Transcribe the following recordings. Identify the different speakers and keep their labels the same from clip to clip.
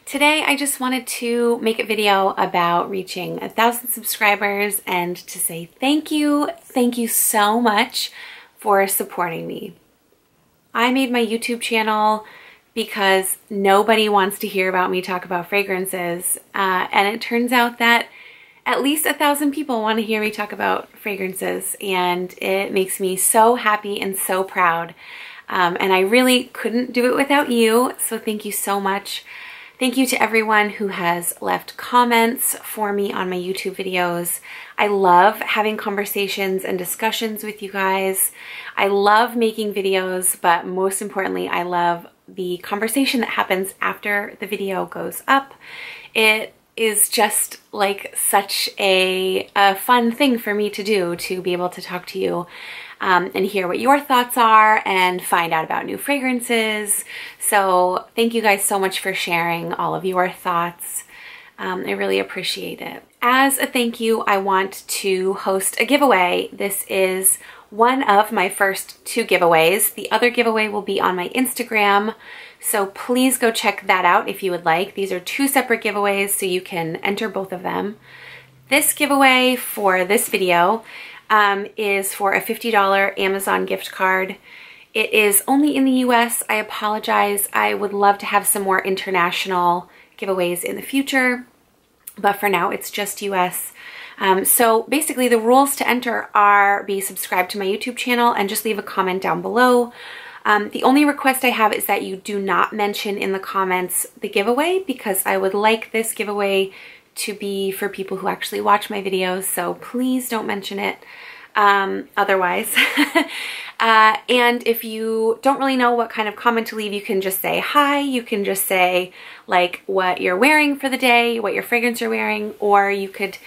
Speaker 1: Today I just wanted to make a video about reaching 1,000 subscribers and to say thank you. Thank you so much for supporting me. I made my YouTube channel because nobody wants to hear about me talk about fragrances, and it turns out that at least 1,000 people want to hear me talk about fragrances, and it makes me so happy and so proud. And I really couldn't do it without you, so thank you so much. Thank you to everyone who has left comments for me on my YouTube videos. I love having conversations and discussions with you guys. I love making videos, but most importantly, I love the conversation that happens after the video goes up. It is just like such a fun thing for me to do, to be able to talk to you and hear what your thoughts are and find out about new fragrances. So thank you guys so much for sharing all of your thoughts. I really appreciate it. As a thank you, I want to host a giveaway. This is one of my first 2 giveaways. The other giveaway will be on my Instagram, so please go check that out if you would like. These are 2 separate giveaways, so you can enter both of them. This giveaway for this video is for a $50 Amazon gift card. It is only in the US. I apologize. I would love to have some more international giveaways in the future, but for now it's just US. So basically the rules to enter are be subscribed to my YouTube channel and just leave a comment down below. The only request I have is that you do not mention in the comments the giveaway, because I would like this giveaway to be for people who actually watch my videos, so please don't mention it otherwise. And if you don't really know what kind of comment to leave, you can just say hi, you can just say like what you're wearing for the day, what your fragrance you're wearing, or you could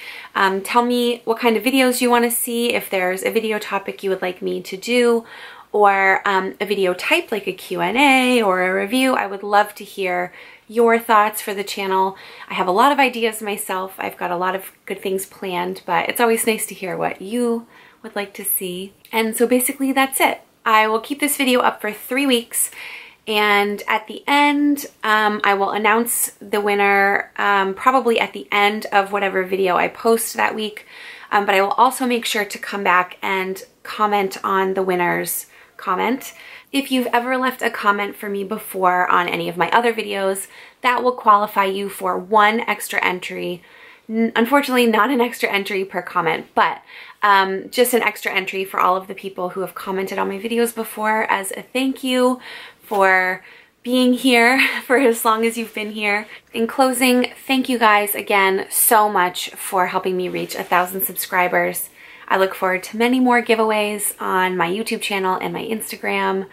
Speaker 1: tell me what kind of videos you want to see, if there's a video topic you would like me to do, or a video type like a Q&A or a review. I would love to hear your thoughts for the channel. I have a lot of ideas myself. I've got a lot of good things planned, but it's always nice to hear what you would like to see. And so basically that's it. I will keep this video up for 3 weeks, and at the end I will announce the winner probably at the end of whatever video I post that week, but I will also make sure to come back and comment on the winner's comment. If you've ever left a comment for me before on any of my other videos, that will qualify you for 1 extra entry. Unfortunately, not an extra entry per comment, but just an extra entry for all of the people who have commented on my videos before as a thank you for being here for as long as you've been here. In closing, thank you guys again so much for helping me reach 1,000 subscribers. I look forward to many more giveaways on my YouTube channel and my Instagram.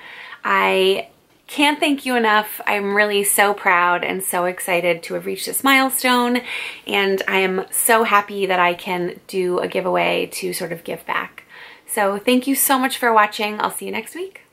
Speaker 1: I can't thank you enough. I'm really so proud and so excited to have reached this milestone, and I am so happy that I can do a giveaway to sort of give back. So thank you so much for watching. I'll see you next week.